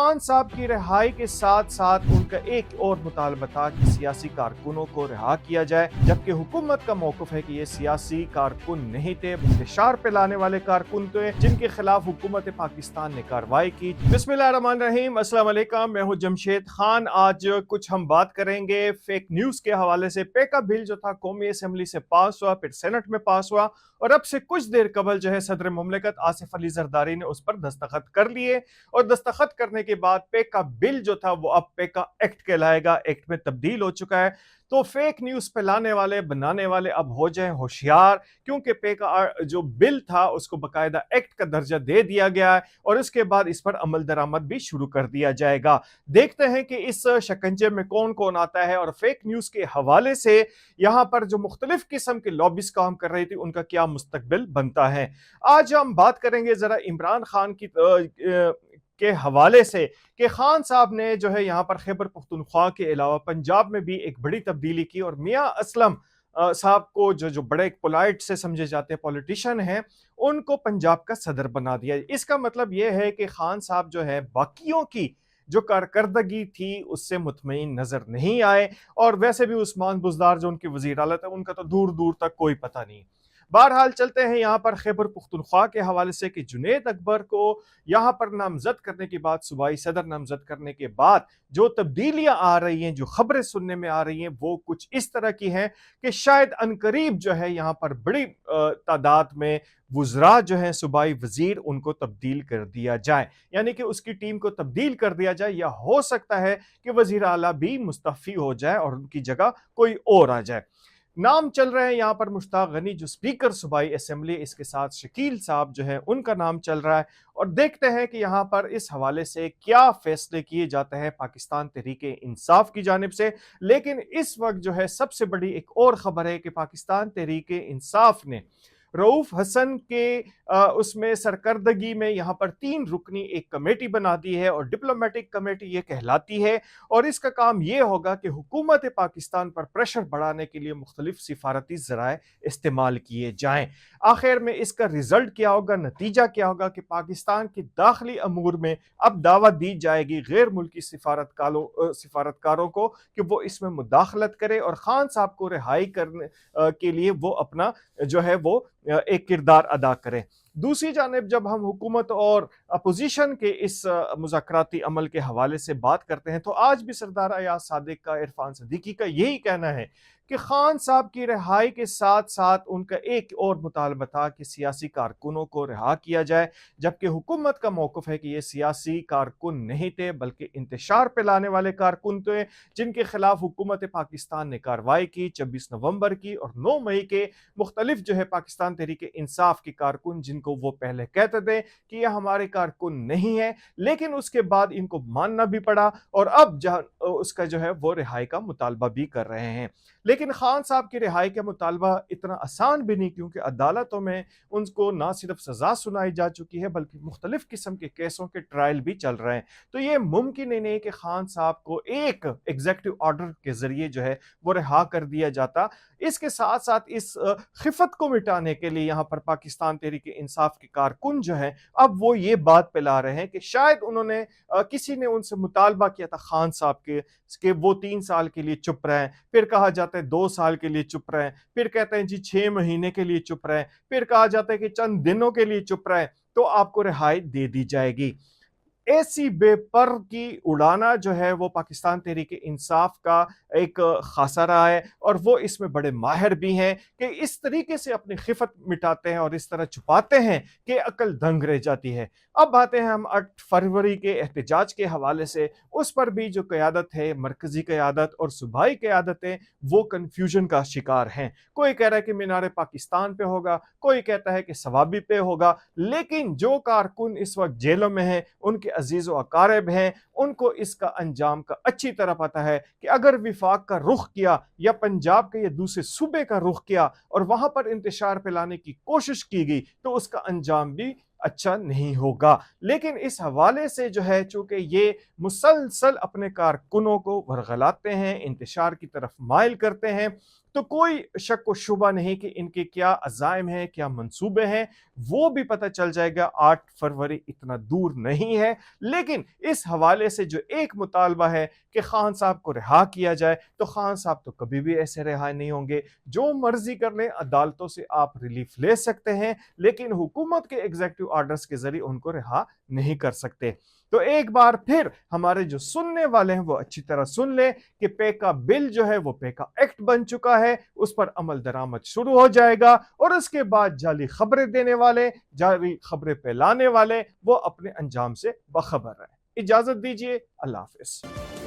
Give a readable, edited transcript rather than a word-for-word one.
खान साहब की रिहाई के साथ साथ उनका एक और मुतालबा था कि सियासी कारकुनों को रिहा किया जाए, जबकि हुकूमत का मौक़िफ़ है कि ये सियासी कारकुन नहीं थे, इंतशार फैलाने वाले कारकुन थे जिनके खिलाफ हुकूमत पाकिस्तान ने कार्रवाई की। बिस्मिल्लाहिर्रहमानिर्रहीम, अस्सलाम वालेकुम, मैं हूं जमशेद खान। आज कुछ हम बात करेंगे फेक न्यूज़ के हवाले से। पेका बिल जो था कौमी असम्बली से पास हुआ, फिर सेनेट में पास हुआ और अब से कुछ देर कबल जो है सदर मुमलिकत आसिफ अली जरदारी ने उस पर दस्तखत कर लिए और दस्तखत करने के बाद पेका बिल जो था वो अब पेका एक्ट कहलाएगा, एक्ट में तब्दील हो चुका है। तो फेक न्यूज़ फैलाने वाले बनाने वाले अब हो जाएं होशियार, क्योंकि पेका जो बिल था उसको बकायदा एक्ट का दर्जा दे दिया गया है और इसके बाद इस पर अमल दरामद भी शुरू कर दिया जाएगा। देखते हैं कि इस शिकंजे में कौन कौन आता है और फेक न्यूज़ के हवाले से यहाँ पर जो मुख्तलिफ किस्म के लॉबिस काम कर रही थी उनका क्या मुस्तकबिल बनता है। आज हम बात करेंगे जरा इमरान खान की के हवाले से कि खान साहब ने जो है यहाँ पर खैबर पख्तूनख्वा के अलावा पंजाब में भी एक बड़ी तब्दीली की और मियां असलम साहब को जो बड़े एक पोलाइट से समझे जाते हैं पॉलिटिशियन हैं, उनको पंजाब का सदर बना दिया। इसका मतलब यह है कि खान साहब जो है बाकियों की जो कारकर्दगी थी उससे मुतमईन नजर नहीं आए और वैसे भी उस्मान बुज़दार जो उनके वज़ीर आला थे उनका तो दूर दूर तक कोई पता नहीं। बहरहाल चलते हैं यहाँ पर खैबर पुख्तनख्वा के हवाले से कि जुनैद अकबर को यहाँ पर नामजद करने के बाद, सूबाई सदर नामजद करने के बाद जो तब्दीलियां आ रही हैं, जो खबरें सुनने में आ रही हैं, वो कुछ इस तरह की हैं कि शायद अनकरीब जो है यहाँ पर बड़ी तादाद में वुज़रा जो है सूबाई वजीर उनको तब्दील कर दिया जाए, यानी कि उसकी टीम को तब्दील कर दिया जाए, या हो सकता है कि वजीर आला भी मुस्तफ़ी हो जाए और उनकी जगह कोई और आ जाए। नाम चल रहे हैं यहाँ पर मुश्ताक गनी जो स्पीकर सूबाई असेंबली, इसके साथ शकील साहब जो है उनका नाम चल रहा है और देखते हैं कि यहाँ पर इस हवाले से क्या फैसले किए जाते हैं पाकिस्तान तहरीके इंसाफ की जानिब से। लेकिन इस वक्त जो है सबसे बड़ी एक और खबर है कि पाकिस्तान तहरीके इंसाफ ने रऊफ हसन के उसमें सरकर्दगी में यहाँ पर 3 रुकनी एक कमेटी बना दी है और डिप्लोमेटिक कमेटी ये कहलाती है और इसका काम ये होगा कि हुकूमत पाकिस्तान पर प्रेशर बढ़ाने के लिए मुख्तलिफ सिफारती ज़राए इस्तेमाल किए जाएं। आखिर में इसका रिजल्ट क्या होगा, नतीजा क्या होगा कि पाकिस्तान के दाखिली अमूर में अब दावत दी जाएगी गैर मुल्की सिफारतकारों को कि वो इसमें मुदाखलत करे और खान साहब को रिहाई करने के लिए वो अपना जो है वो एक किरदार अदा करें। दूसरी जानिब जब हम हुकूमत और अपोजिशन के इस मुज़ाकराती अमल के हवाले से बात करते हैं तो आज भी सरदार अयाज सादिक का, इरफान सदीकी का यही कहना है कि खान साहब की रिहाई के साथ साथ उनका एक और मुतालबा था कि सियासी कारकुनों को रिहा किया जाए, जबकि हुकूमत का मौक़िफ़ है कि ये सियासी कारकुन नहीं थे बल्कि इंतशार फैलाने वाले कारकुन थे जिनके खिलाफ हुकूमत पाकिस्तान ने कार्रवाई की 26 नवंबर की और 9 मई के मुख्तलिफ जो है पाकिस्तान तहरीके इंसाफ के कारकुन, जिनको वो पहले कहते थे कि ये हमारे कारकुन नहीं है, लेकिन उसके बाद इनको मानना भी पड़ा और अब उसका जो है वो रिहाई का मुतालबा भी कर रहे हैं। लेकिन खान साहब की रिहाई का मुतालबा इतना आसान भी नहीं, क्योंकि अदालतों में उनको ना सिर्फ सज़ा सुनाई जा चुकी है बल्कि मुख्तलिफ किस्म के केसों के ट्रायल भी चल रहे हैं। तो ये मुमकिन ही नहीं कि खान साहब को एक एग्जीक्यूटिव ऑर्डर के जरिए जो है वो रिहा कर दिया जाता। इसके साथ साथ इस खिफत को मिटाने के लिए यहाँ पर पाकिस्तान तहरीके इंसाफ के कारकुन जो है अब वो ये बात फैला रहे हैं कि शायद उन्होंने किसी ने उनसे मुतालबा किया था खान साहब के वो 3 साल के लिए चुप रहें, फिर कहा जाता है 2 साल के लिए चुप रहें, फिर कहते हैं जी 6 महीने के लिए चुप रहें, फिर कहा जाता है कि चंद दिनों के लिए चुप रहें तो आपको रिहाई दे दी जाएगी। ऐसी बेपर की उड़ाना जो है वो पाकिस्तान तहरीके इंसाफ का एक खासा रहा है और वो इसमें बड़े माहिर भी हैं कि इस तरीके से अपनी खिफत मिटाते हैं और इस तरह छुपाते हैं कि अकल दंग रह जाती है। अब आते हैं हम 8 फरवरी के एहतजाज के हवाले से। उस पर भी जो क़यादत है, मरकजी क़यादत और सूबाई क़यादतें, वो कन्फ्यूजन का शिकार हैं। कोई कह रहा है कि मीनार पाकिस्तान पे होगा, कोई कहता है कि सवाबी पे होगा, लेकिन जो कारकुन इस वक्त जेलों में हैं, उनके अजीज़ व अकारिब हैं, उनको इसका अंजाम का अच्छी तरह पता है कि अगर विफाक का रुख किया या पंजाब के या दूसरे सूबे का रुख किया और वहां पर इंतशार फैलाने की कोशिश की गई तो उसका अंजाम भी अच्छा नहीं होगा। लेकिन इस हवाले से जो है, चूंकि ये मुसलसल अपने कारकुनों को वरगलाते हैं, इंतशार की तरफ माइल करते हैं, تو کوئی شک و شبہ نہیں کہ ان کے کیا عزائم ہیں، کیا منصوبے ہیں، وہ بھی پتہ چل جائے گا۔ 8 فروری اتنا دور نہیں ہے، لیکن اس حوالے سے جو ایک مطالبہ ہے کہ خان صاحب کو رہا کیا جائے، تو خان صاحب تو کبھی بھی ایسے رہا نہیں ہوں گے۔ جو مرضی کر لیں، عدالتوں سے آپ ریلیف لے سکتے ہیں، لیکن حکومت کے ایگزیکٹو آرڈرز کے ذریعے ان کو رہا نہیں کر سکتے۔ تو ایک بار پھر ہمارے جو سننے والے ہیں وہ اچھی طرح سن لیں کہ پیکا بل جو ہے وہ پیکا ایکٹ بن چکا ہے، اس پر عمل درآمد شروع ہو جائے گا، اور اس کے بعد جعلی خبریں دینے والے، جعلی خبریں پھیلانے والے وہ اپنے انجام سے باخبر ہیں۔ اجازت دیجیے، اللہ حافظ۔